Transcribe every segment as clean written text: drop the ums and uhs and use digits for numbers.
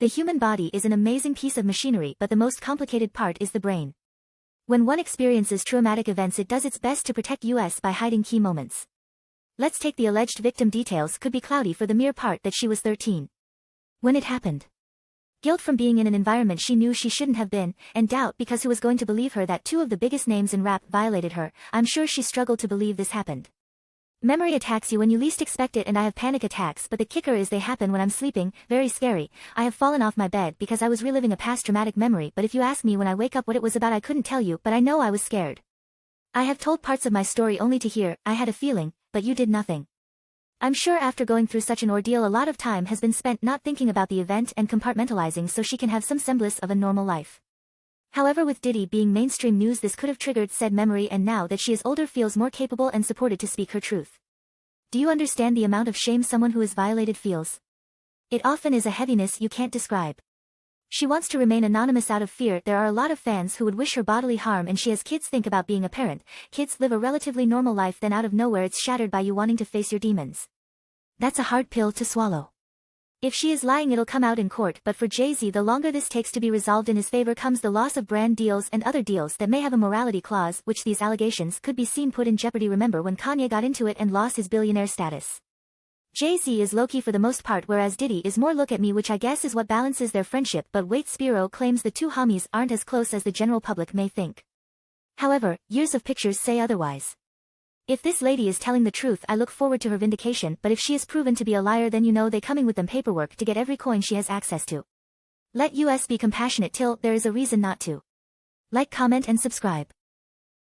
The human body is an amazing piece of machinery, but the most complicated part is the brain. When one experiences traumatic events, it does its best to protect us by hiding key moments. Let's take the alleged victim. Details could be cloudy for the mere part that she was 13 when it happened. Guilt from being in an environment she knew she shouldn't have been, and doubt because who was going to believe her that two of the biggest names in rap violated her. I'm sure she struggled to believe this happened. Memory attacks you when you least expect it, and I have panic attacks, but the kicker is they happen when I'm sleeping. Very scary. I have fallen off my bed because I was reliving a past traumatic memory, but if you ask me when I wake up what it was about, I couldn't tell you, but I know I was scared. I have told parts of my story only to hear, I had a feeling, but you did nothing. I'm sure after going through such an ordeal, a lot of time has been spent not thinking about the event and compartmentalizing so she can have some semblance of a normal life. However, with Diddy being mainstream news, this could have triggered said memory, and now that she is older feels more capable and supported to speak her truth. Do you understand the amount of shame someone who is violated feels? It often is a heaviness you can't describe. She wants to remain anonymous out of fear. There are a lot of fans who would wish her bodily harm, and she has kids. Think about being a parent. Kids live a relatively normal life, then out of nowhere it's shattered by you wanting to face your demons. That's a hard pill to swallow. If she is lying, it'll come out in court, but for Jay-Z, the longer this takes to be resolved in his favor comes the loss of brand deals and other deals that may have a morality clause, which these allegations could be seen put in jeopardy. Remember when Kanye got into it and lost his billionaire status? Jay-Z is low-key for the most part, whereas Diddy is more look at me, which I guess is what balances their friendship. But wait, Spiro claims the two homies aren't as close as the general public may think. However, years of pictures say otherwise. If this lady is telling the truth, I look forward to her vindication, but if she is proven to be a liar, then you know they coming with them paperwork to get every coin she has access to. Let us be compassionate till there is a reason not to. Like, comment, and subscribe.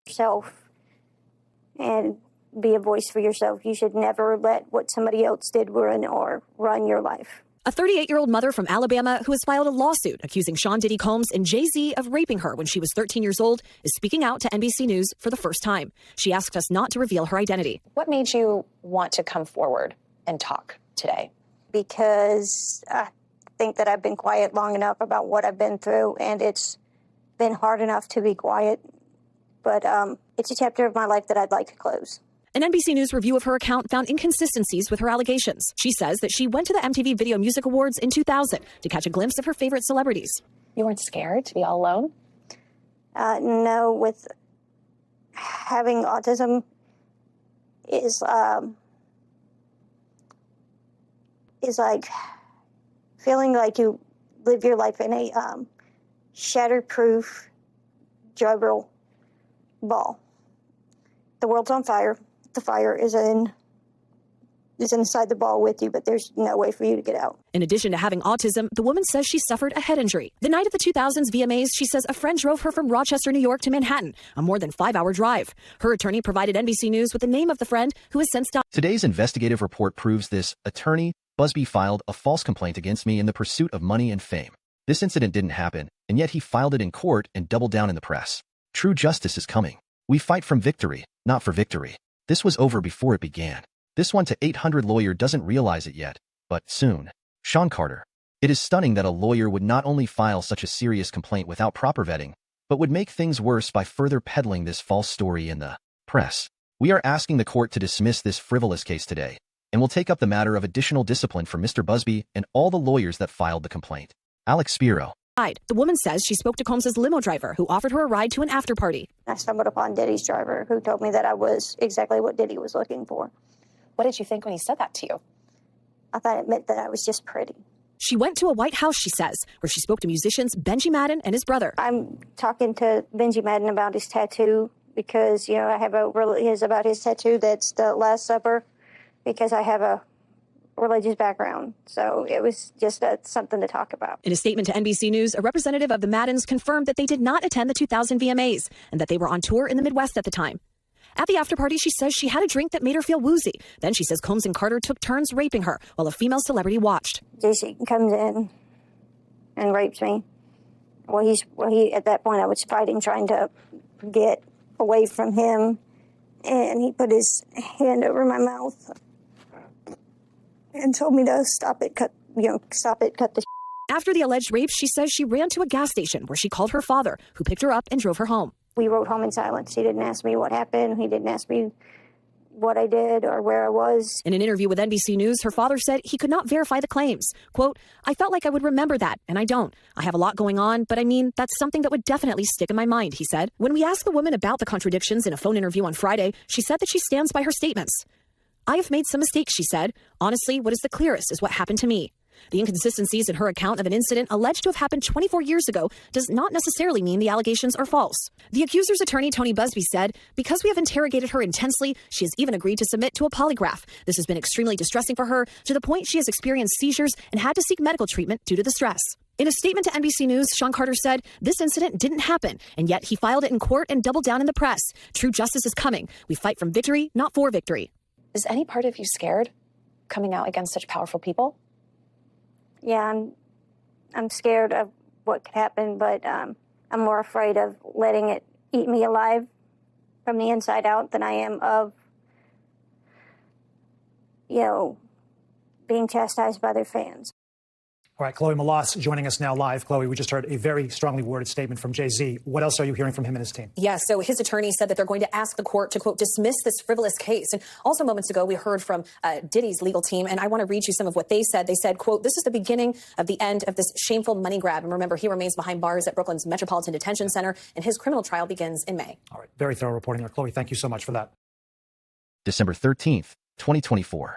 Yourself and be a voice for yourself. You should never let what somebody else did ruin or run your life. A 38-year-old mother from Alabama who has filed a lawsuit accusing Sean Diddy Combs and Jay-Z of raping her when she was 13 years old is speaking out to NBC News for the first time. She asked us not to reveal her identity. What made you want to come forward and talk today? Because I think that I've been quiet long enough about what I've been through, and it's been hard enough to be quiet. But it's a chapter of my life that I'd like to close. An NBC News review of her account found inconsistencies with her allegations. She says that she went to the MTV Video Music Awards in 2000 to catch a glimpse of her favorite celebrities. You weren't scared to be all alone? No, with having autism is like feeling like you live your life in a shatterproof juggle ball. The world's on fire. The fire is inside the ball with you, but there's no way for you to get out. In addition to having autism, the woman says she suffered a head injury. The night of the 2000s VMAs, she says a friend drove her from Rochester, New York to Manhattan, a more than 5-hour drive. Her attorney provided NBC News with the name of the friend who has since died. Today's investigative report proves this. Attorney Busby filed a false complaint against me in the pursuit of money and fame. This incident didn't happen, and yet he filed it in court and doubled down in the press. True justice is coming. We fight from victory, not for victory. This was over before it began. This 1-800 lawyer doesn't realize it yet, but soon. Sean Carter. It is stunning that a lawyer would not only file such a serious complaint without proper vetting, but would make things worse by further peddling this false story in the press. We are asking the court to dismiss this frivolous case today, and will take up the matter of additional discipline for Mr. Busby and all the lawyers that filed the complaint. Alex Spiro. The woman says she spoke to Combs' limo driver, who offered her a ride to an after party. I stumbled upon Diddy's driver, who told me that I was exactly what Diddy was looking for. What did you think when he said that to you? I thought it meant that I was just pretty. She went to a White House, she says, where she spoke to musicians Benji Madden and his brother. I'm talking to Benji Madden about his tattoo because, you know, I have about his tattoo that's the Last Supper because I have a religious background. So it was just something to talk about. In a statement to NBC News, a representative of the Maddens confirmed that they did not attend the 2000 VMAs and that they were on tour in the Midwest at the time. At the after party, she says she had a drink that made her feel woozy. Then she says Combs and Carter took turns raping her while a female celebrity watched. JC comes in and rapes me. He at that point I was fighting, trying to get away from him, and he put his hand over my mouth and told me to stop it, cut the. After the alleged rape, she says she ran to a gas station where she called her father, who picked her up and drove her home. We rode home in silence. He didn't ask me what happened. He didn't ask me what I did or where I was. In an interview with NBC News, her father said he could not verify the claims. Quote, "I felt like I would remember that, and I don't. I have a lot going on, but I mean, that's something that would definitely stick in my mind," he said. When we asked the woman about the contradictions in a phone interview on Friday, she said that she stands by her statements. "I have made some mistakes," she said. "Honestly, what is the clearest is what happened to me." The inconsistencies in her account of an incident alleged to have happened 24 years ago does not necessarily mean the allegations are false. The accuser's attorney, Tony Busby, said, "Because we have interrogated her intensely, she has even agreed to submit to a polygraph. This has been extremely distressing for her, to the point she has experienced seizures and had to seek medical treatment due to the stress." In a statement to NBC News, Sean Carter said, "This incident didn't happen, and yet he filed it in court and doubled down in the press. True justice is coming. We fight from victory, not for victory." Is any part of you scared coming out against such powerful people? Yeah, I'm scared of what could happen, but I'm more afraid of letting it eat me alive from the inside out than I am of, being chastised by their fans. All right, Chloe Malas joining us now live. Chloe, we just heard a very strongly worded statement from Jay-Z. What else are you hearing from him and his team? Yes, so his attorney said that they're going to ask the court to, quote, dismiss this frivolous case. And also moments ago, we heard from Diddy's legal team, and I want to read you some of what they said. They said, quote, "This is the beginning of the end of this shameful money grab." And remember, he remains behind bars at Brooklyn's Metropolitan Detention Center, and his criminal trial begins in May. All right, very thorough reporting there. Chloe, thank you so much for that. December 13th, 2024.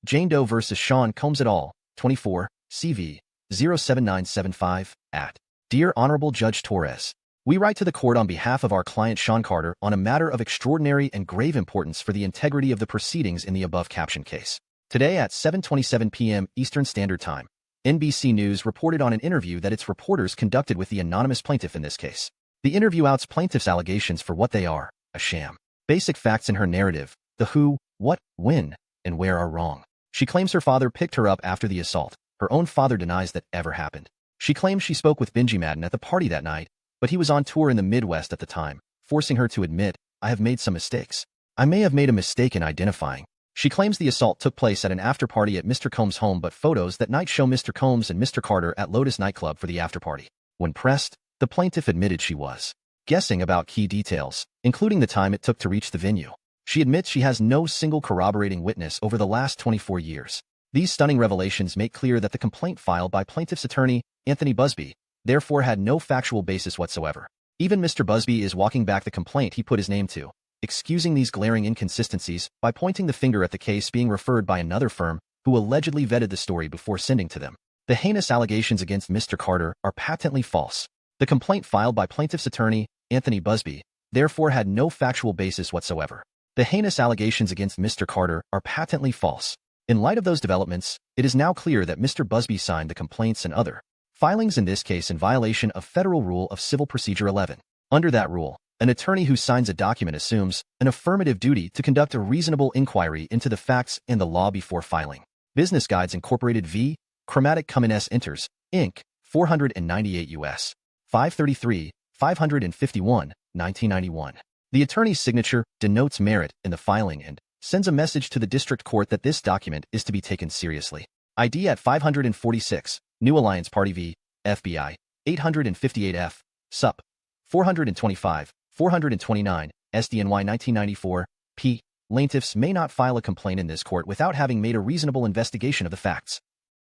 Jane Doe versus Sean Combs et al., 24, CV 07975, at Dear Honorable Judge Torres, we write to the court on behalf of our client Sean Carter on a matter of extraordinary and grave importance for the integrity of the proceedings in the above captioned case. Today at 7:27 p.m. Eastern Standard Time, NBC News reported on an interview that its reporters conducted with the anonymous plaintiff in this case. The interview outs plaintiff's allegations for what they are, a sham. Basic facts in her narrative, the who, what, when, and where are wrong. She claims her father picked her up after the assault. Her own father denies that ever happened. She claims she spoke with Benji Madden at the party that night, but he was on tour in the Midwest at the time, forcing her to admit, "I have made some mistakes. I may have made a mistake in identifying." She claims the assault took place at an after-party at Mr. Combs' home, but photos that night show Mr. Combs and Mr. Carter at Lotus nightclub for the after-party. When pressed, the plaintiff admitted she was guessing about key details, including the time it took to reach the venue. She admits she has no single corroborating witness over the last 24 years. These stunning revelations make clear that the complaint filed by plaintiff's attorney, Anthony Busby, therefore had no factual basis whatsoever. Even Mr. Busby is walking back the complaint he put his name to, excusing these glaring inconsistencies by pointing the finger at the case being referred by another firm who allegedly vetted the story before sending to them. The heinous allegations against Mr. Carter are patently false. The complaint filed by plaintiff's attorney, Anthony Busby, therefore had no factual basis whatsoever. The heinous allegations against Mr. Carter are patently false. In light of those developments, it is now clear that Mr. Busby signed the complaints and other filings in this case in violation of Federal Rule of Civil Procedure 11. Under that rule, an attorney who signs a document assumes an affirmative duty to conduct a reasonable inquiry into the facts and the law before filing. Business Guides Incorporated v. Chromatic Cummins Enters, Inc., 498 U.S. 533, 551, 1991. The attorney's signature denotes merit in the filing and sends a message to the district court that this document is to be taken seriously. ID at 546, New Alliance Party v. FBI, 858F, Sup. 425, 429, SDNY 1994, p. Plaintiffs may not file a complaint in this court without having made a reasonable investigation of the facts.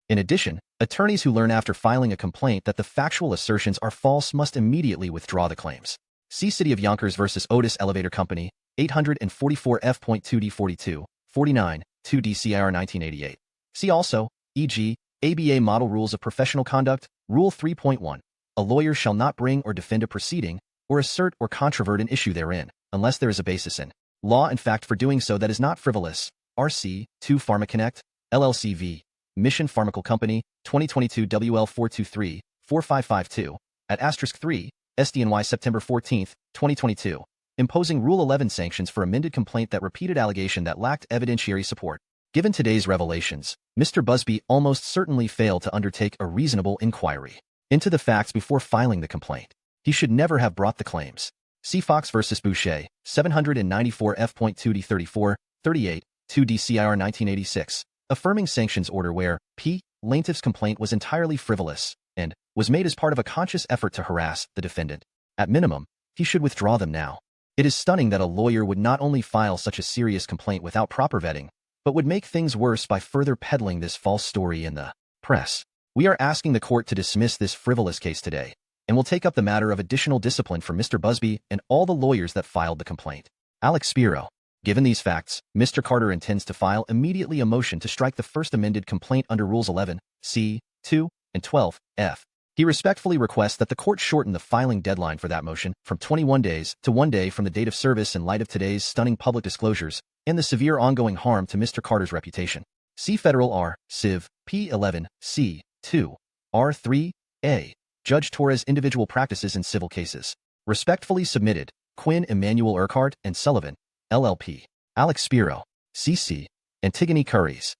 In addition, attorneys who learn after filing a complaint that the factual assertions are false must immediately withdraw the claims. See City of Yonkers versus Otis Elevator Company, 844 F.2D42, 49, 2 DCIR 1988. See also, e.g., ABA Model Rules of Professional Conduct, Rule 3.1. A lawyer shall not bring or defend a proceeding, or assert or controvert an issue therein, unless there is a basis in law and fact for doing so that is not frivolous. RC 2 PharmaConnect, LLC v. Mission Pharmaceutical Company, 2022 WL 423, 4552, at *3, SDNY September 14, 2022. Imposing Rule 11 sanctions for amended complaint that repeated allegation that lacked evidentiary support. Given today's revelations, Mr. Busby almost certainly failed to undertake a reasonable inquiry into the facts before filing the complaint. He should never have brought the claims. See Fox vs. Boucher, 794 F.2D34, 38, 2 DCIR 1986, affirming sanctions order where P. Plaintiff's complaint was entirely frivolous and was made as part of a conscious effort to harass the defendant. At minimum, he should withdraw them now. It is stunning that a lawyer would not only file such a serious complaint without proper vetting, but would make things worse by further peddling this false story in the press. We are asking the court to dismiss this frivolous case today, and will take up the matter of additional discipline for Mr. Busby and all the lawyers that filed the complaint. Alex Spiro. Given these facts, Mr. Carter intends to file immediately a motion to strike the first amended complaint under Rules 11, C, 2, and 12, F. He respectfully requests that the court shorten the filing deadline for that motion from 21 days to 1 day from the date of service in light of today's stunning public disclosures and the severe ongoing harm to Mr. Carter's reputation. See Federal R. Civ. P11, C. 2, R3, A. Judge Torres Individual Practices in Civil Cases. Respectfully submitted, Quinn Emanuel Urquhart and Sullivan, LLP. Alex Spiro, CC. Antigone Curries.